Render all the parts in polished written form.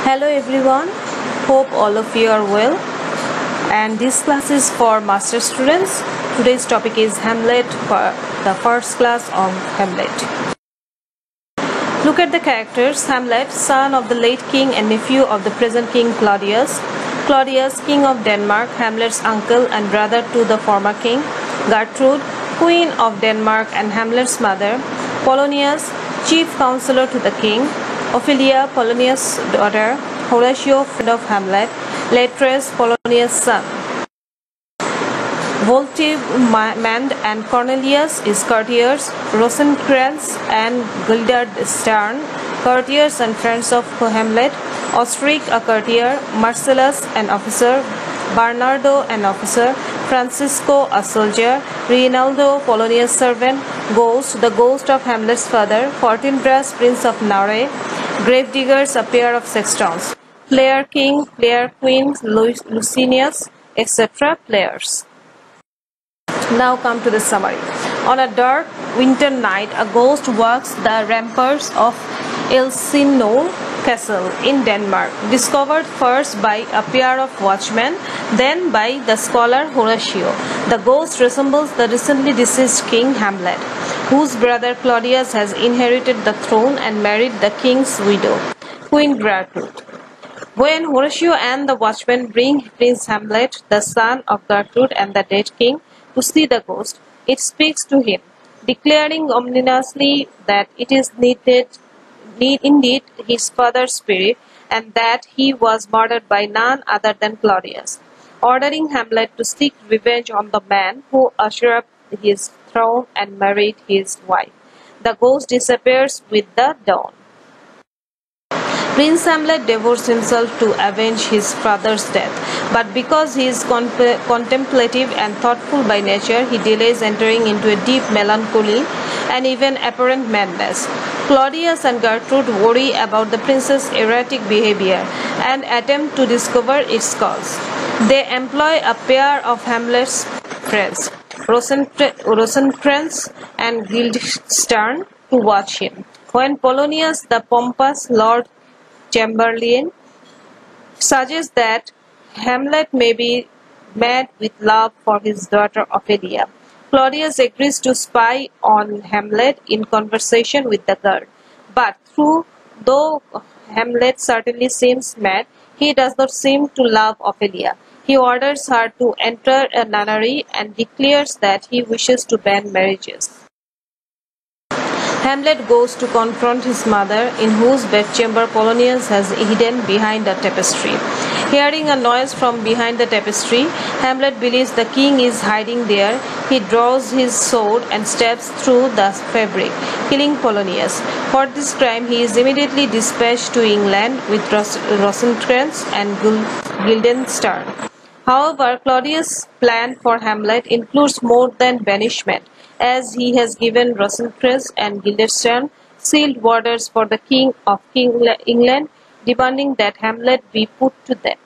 Hello everyone, hope all of you are well, and this class is for master students. Today's topic is Hamlet, for the first class of Hamlet. Look at the characters. Hamlet, son of the late king and nephew of the present king Claudius. Claudius, king of Denmark, Hamlet's uncle and brother to the former king. Gertrude, queen of Denmark and Hamlet's mother. Polonius, chief counselor to the king. Ophelia, Polonius' daughter. Horatio, friend of Hamlet. Laertes, Polonius' son. Voltimand and Cornelius is courtiers. Rosencrantz and Guildenstern, courtiers and friends of Hamlet. Osric, a courtier. Marcellus, an officer. Bernardo, an officer. Francisco, a soldier. Rinaldo, Polonius' servant. Ghost, the ghost of Hamlet's father. Fortinbras, prince of Naure. Gravediggers, a pair of sextons. Player king, player queen, Licinius, etc. players. Now come to the summary. On a dark winter night, a ghost walks the ramparts of Elsinore Castle in Denmark, discovered first by a pair of watchmen, then by the scholar Horatio. The ghost resembles the recently deceased king Hamlet, whose brother Claudius has inherited the throne and married the king's widow, Queen Gertrude. When Horatio and the watchmen bring Prince Hamlet, the son of Gertrude and the dead king, to see the ghost, it speaks to him, declaring ominously that it is indeed his father's spirit, and that he was murdered by none other than Claudius, ordering Hamlet to seek revenge on the man who usurped his throne and married his wife. The ghost disappears with the dawn. Prince Hamlet devotes himself to avenge his father's death, but because he is contemplative and thoughtful by nature, he delays entering into a deep melancholy and even apparent madness. Claudius and Gertrude worry about the prince's erratic behavior and attempt to discover its cause. They employ a pair of Hamlet's friends, Rosencrantz and Guildenstern, to watch him. When Polonius, the pompous Lord Chamberlain, suggests that Hamlet may be mad with love for his daughter Ophelia, Claudius agrees to spy on Hamlet in conversation with the girl. But though Hamlet certainly seems mad, he does not seem to love Ophelia. He orders her to enter a nunnery and declares that he wishes to ban marriages. Hamlet goes to confront his mother, in whose bedchamber Polonius has hidden behind a tapestry. Hearing a noise from behind the tapestry, Hamlet believes the king is hiding there. He draws his sword and stabs through the fabric, killing Polonius. For this crime, he is immediately dispatched to England with Rosencrantz and Guildenstern. However, Claudius' plan for Hamlet includes more than banishment, as he has given Rosencrantz and Guildenstern sealed orders for the King of England, demanding that Hamlet be put to death.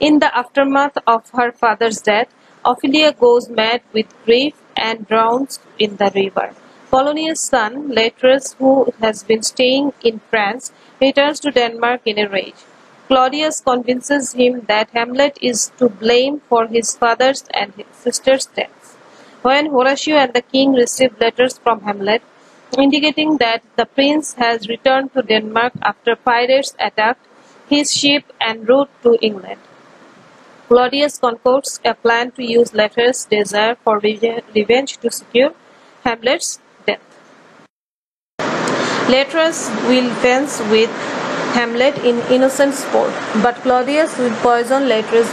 In the aftermath of her father's death, Ophelia goes mad with grief and drowns in the river. Polonius' son, Laertes, who has been staying in France, returns to Denmark in a rage. Claudius convinces him that Hamlet is to blame for his father's and his sister's deaths. When Horatio and the king receive letters from Hamlet, indicating that the prince has returned to Denmark after pirates attacked his ship en route to England, Claudius concocts a plan to use Laertes' desire for revenge to secure Hamlet's death. Laertes will fence with Hamlet in innocent sport, but Claudius will poison Laertes'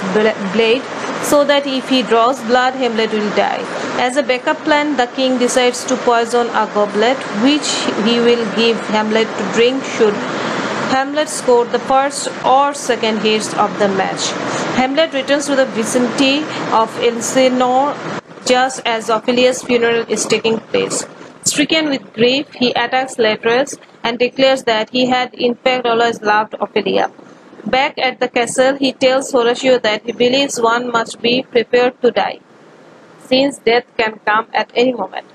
blade so that if he draws blood, Hamlet will die. As a backup plan, the king decides to poison a goblet, which he will give Hamlet to drink should Hamlet score the first or second hits of the match. Hamlet returns to the vicinity of Elsinore just as Ophelia's funeral is taking place. Stricken with grief, he attacks Laertes and declares that he had in fact always loved Ophelia. Back at the castle, he tells Horatio that he believes one must be prepared to die, since death can come at any moment.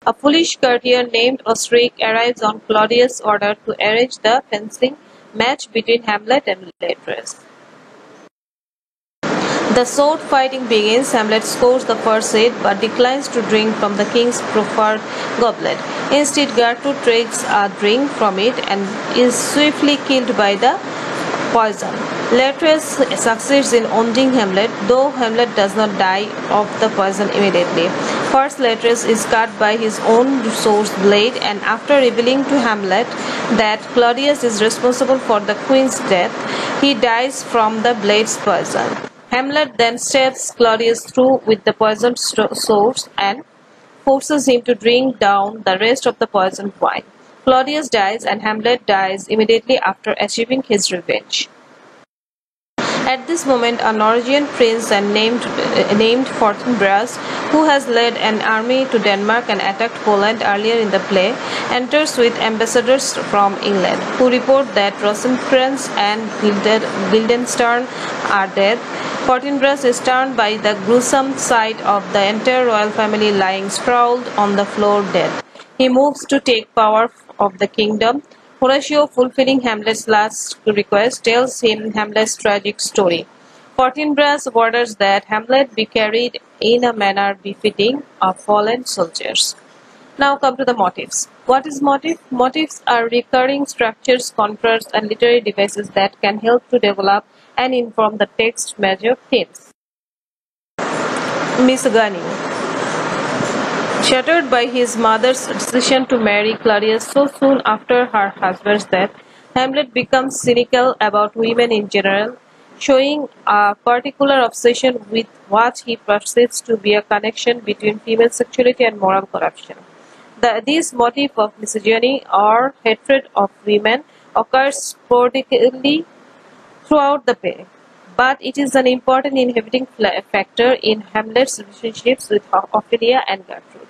A foolish courtier named Osric arrives on Claudius' order to arrange the fencing Match between Hamlet and Laertes. The sword fighting begins. Hamlet scores the first hit but declines to drink from the king's proffered goblet. Instead, Gertrude takes a drink from it and is swiftly killed by the poison. Laertes succeeds in wounding Hamlet, though Hamlet does not die of the poison immediately. First, Laertes is cut by his own sword's blade, and after revealing to Hamlet that Claudius is responsible for the queen's death, he dies from the blade's poison. Hamlet then stabs Claudius through with the poisoned sword and forces him to drink down the rest of the poisoned wine. Claudius dies and Hamlet dies immediately after achieving his revenge. At this moment, a Norwegian prince named Fortinbras, who has led an army to Denmark and attacked Poland earlier in the play, enters with ambassadors from England, who report that Rosencrantz and Guildenstern are dead. Fortinbras is stunned by the gruesome sight of the entire royal family lying sprawled on the floor dead. He moves to take power of the kingdom. Horatio, fulfilling Hamlet's last request, tells him Hamlet's tragic story. Fortinbras orders that Hamlet be carried in a manner befitting of fallen soldiers. Now come to the motifs. What is motif? Motifs are recurring structures, contrasts, and literary devices that can help to develop and inform the text's major themes. Misogyny. Shattered by his mother's decision to marry Claudius so soon after her husband's death, Hamlet becomes cynical about women in general, showing a particular obsession with what he perceives to be a connection between female sexuality and moral corruption. This motif of misogyny or hatred of women occurs sporadically throughout the play, but it is an important inhibiting factor in Hamlet's relationships with Ophelia and Gertrude.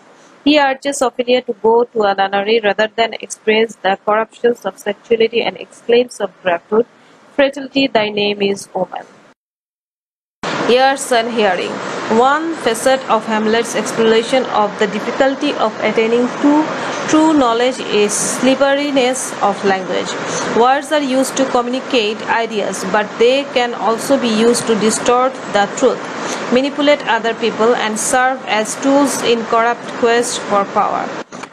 He urges Ophelia to go to a nunnery rather than experience the corruptions of sexuality and exclaims of Gertrude, "Fatality, thy name is woman." Ears and hearing. One facet of Hamlet's exploration of the difficulty of attaining to true knowledge is slipperiness of language. Words are used to communicate ideas, but they can also be used to distort the truth, manipulate other people, and serve as tools in corrupt quest for power.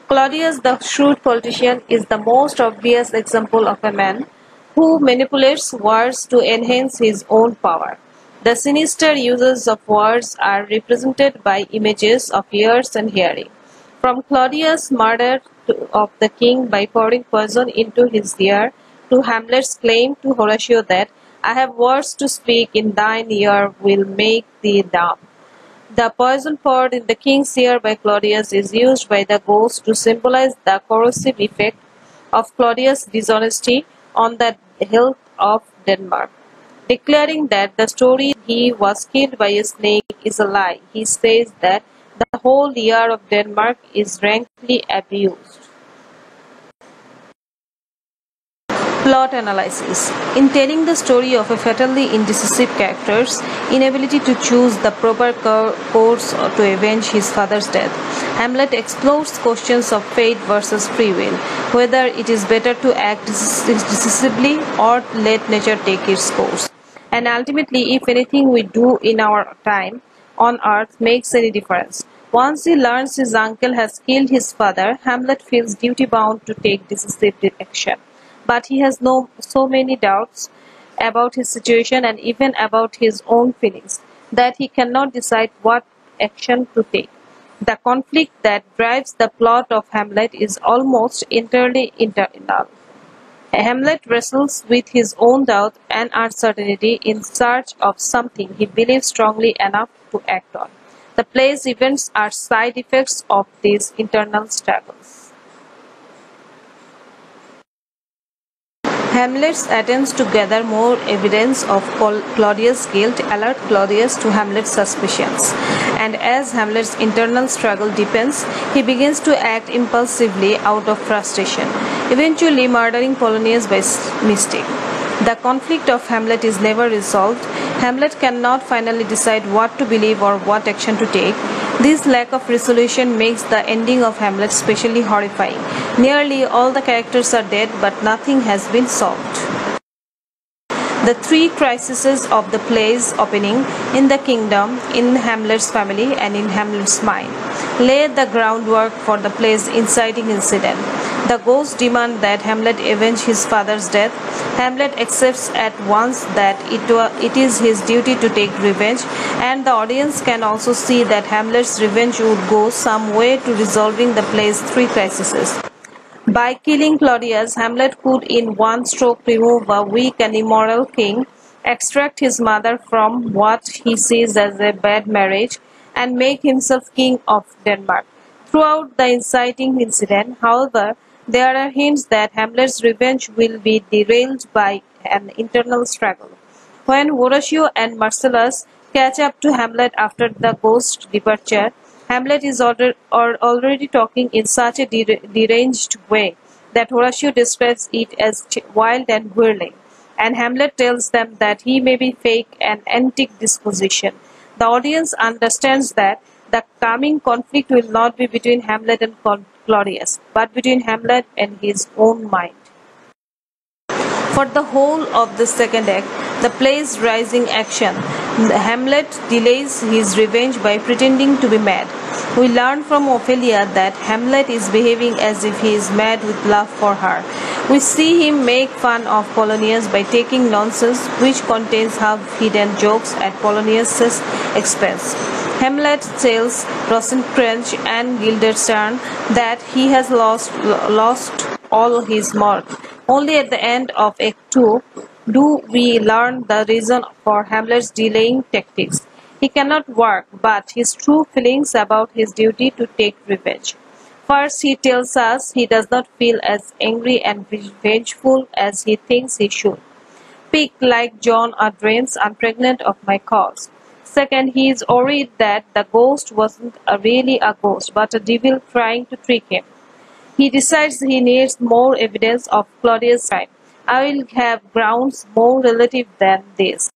Claudius, the shrewd politician, is the most obvious example of a man who manipulates words to enhance his own power. The sinister uses of words are represented by images of ears and hearing. From Claudius' murder of the king by pouring poison into his ear, to Hamlet's claim to Horatio that "I have words to speak in thine ear will make thee dumb." The poison poured in the king's ear by Claudius is used by the ghost to symbolize the corrosive effect of Claudius' dishonesty on the health of Denmark. Declaring that the story he was killed by a snake is a lie, he says that the whole year of Denmark is rankly abused. Plot analysis. In telling the story of a fatally indecisive character's inability to choose the proper course to avenge his father's death, Hamlet explores questions of fate versus free will, whether it is better to act decisively or let nature take its course, and ultimately if anything we do in our time on earth makes any difference. Once he learns his uncle has killed his father, Hamlet feels duty-bound to take decisive action. But he has so many doubts about his situation and even about his own feelings that he cannot decide what action to take. The conflict that drives the plot of Hamlet is almost entirely internal. Hamlet wrestles with his own doubt and uncertainty in search of something he believes strongly enough to act on. The play's events are side effects of these internal struggles. Hamlet's attempts to gather more evidence of Claudius' guilt alert Claudius to Hamlet's suspicions, and as Hamlet's internal struggle deepens, he begins to act impulsively out of frustration, eventually murdering Polonius by mistake. The conflict of Hamlet is never resolved. Hamlet cannot finally decide what to believe or what action to take. This lack of resolution makes the ending of Hamlet especially horrifying. Nearly all the characters are dead, but nothing has been solved. The three crises of the play's opening, in the kingdom, in Hamlet's family, and in Hamlet's mind, lay the groundwork for the play's inciting incident. The ghosts demand that Hamlet avenge his father's death. Hamlet accepts at once that it is his duty to take revenge, and the audience can also see that Hamlet's revenge would go some way to resolving the play's three crises. By killing Claudius, Hamlet could in one stroke remove a weak and immoral king, extract his mother from what he sees as a bad marriage, and make himself king of Denmark. Throughout the inciting incident, however, there are hints that Hamlet's revenge will be derailed by an internal struggle. When Horatio and Marcellus catch up to Hamlet after the ghost's departure, Hamlet is already talking in such a deranged way that Horatio describes it as wild and whirling, and Hamlet tells them that he may be fake and antic disposition. The audience understands that the coming conflict will not be between Hamlet and Claudius, but between Hamlet and his own mind. For the whole of the second act, the play's rising action, Hamlet delays his revenge by pretending to be mad. We learn from Ophelia that Hamlet is behaving as if he is mad with love for her. We see him make fun of Polonius by taking nonsense which contains half-hidden jokes at Polonius's expense. Hamlet tells Rosencrantz and Guildenstern that he has lost all his mirth. Only at the end of Act 2 do we learn the reason for Hamlet's delaying tactics. He cannot work, but his true feelings about his duty to take revenge. First, he tells us he does not feel as angry and vengeful as he thinks he should. Speak like John Adrian's, I'm pregnant of my cause. Second, he is worried that the ghost wasn't really a ghost, but a devil trying to trick him. He decides he needs more evidence of Claudius' crime. I will have grounds more relative than this.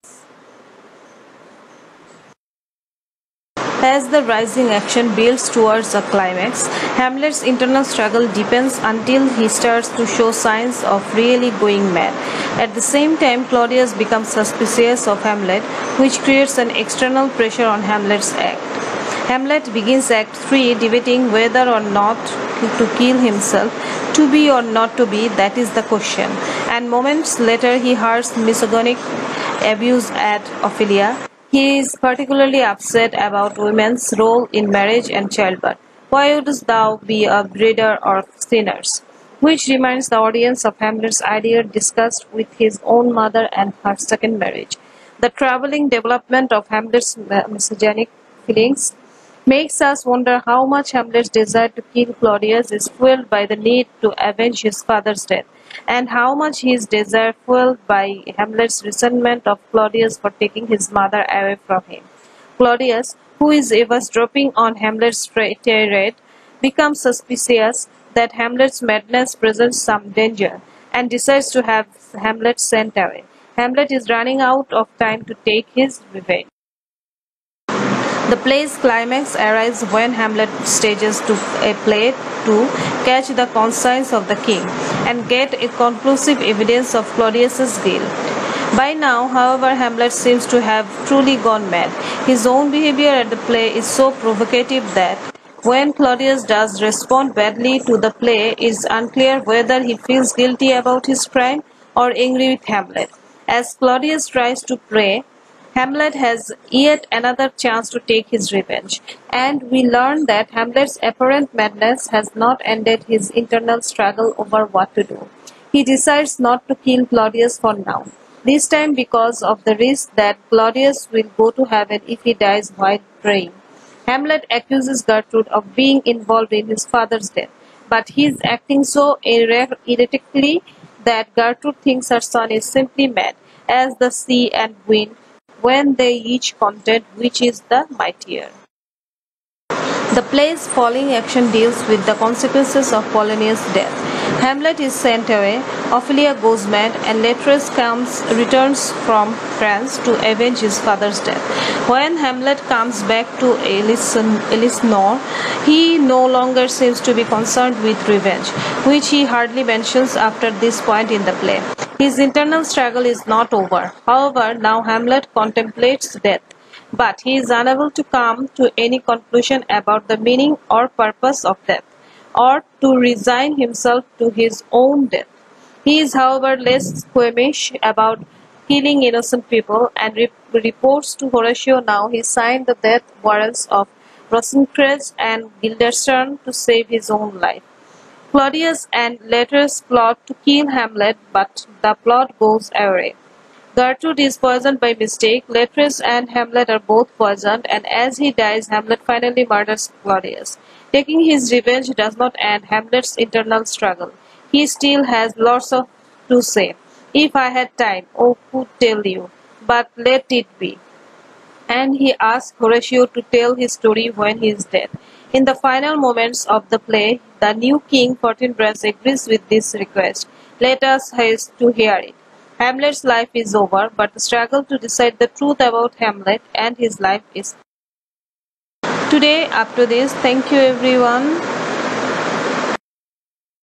As the rising action builds towards a climax, Hamlet's internal struggle deepens until he starts to show signs of really going mad. At the same time, Claudius becomes suspicious of Hamlet, which creates an external pressure on Hamlet's act. Hamlet begins Act 3 debating whether or not to kill himself, to be or not to be, that is the question. And moments later he hears misogynic abuse at Ophelia. He is particularly upset about women's role in marriage and childbirth. Why wouldst thou be a breeder of sinners? Which reminds the audience of Hamlet's idea discussed with his own mother and her second marriage. The troubling development of Hamlet's misogynic feelings makes us wonder how much Hamlet's desire to kill Claudius is fueled by the need to avenge his father's death, and how much his desire fueled by Hamlet's resentment of Claudius for taking his mother away from him. Claudius, who is eavesdropping on Hamlet's tirade, becomes suspicious that Hamlet's madness presents some danger, and decides to have Hamlet sent away. Hamlet is running out of time to take his revenge. The play's climax arrives when Hamlet stages a play to catch the conscience of the king and get a conclusive evidence of Claudius's guilt. By now, however, Hamlet seems to have truly gone mad. His own behavior at the play is so provocative that when Claudius does respond badly to the play, it is unclear whether he feels guilty about his crime or angry with Hamlet. As Claudius tries to pray, Hamlet has yet another chance to take his revenge, and we learn that Hamlet's apparent madness has not ended his internal struggle over what to do. He decides not to kill Claudius for now, this time because of the risk that Claudius will go to heaven if he dies while praying. Hamlet accuses Gertrude of being involved in his father's death, but he is acting so erratically that Gertrude thinks her son is simply mad, as the sea and wind, when they each contend which is the mightier. The play's falling action deals with the consequences of Polonius' death. Hamlet is sent away, Ophelia goes mad, and Laertes returns from France to avenge his father's death. When Hamlet comes back to Elsinore, he no longer seems to be concerned with revenge, which he hardly mentions after this point in the play. His internal struggle is not over. However, now Hamlet contemplates death, but he is unable to come to any conclusion about the meaning or purpose of death, or to resign himself to his own death. He is, however, less squeamish about killing innocent people, and reports to Horatio now he signed the death warrants of Rosencrantz and Guildenstern to save his own life. Claudius and Letters plot to kill Hamlet, but the plot goes awry. Gertrude is poisoned by mistake, Letters and Hamlet are both poisoned, and as he dies, Hamlet finally murders Claudius. Taking his revenge does not end Hamlet's internal struggle. He still has lots to say. If I had time, oh, could tell you, but let it be. And he asks Horatio to tell his story when he is dead. In the final moments of the play, the new king Fortinbras agrees with this request. Let us haste to hear it. Hamlet's life is over, but the struggle to decide the truth about Hamlet and his life is. Today, up to this, thank you everyone.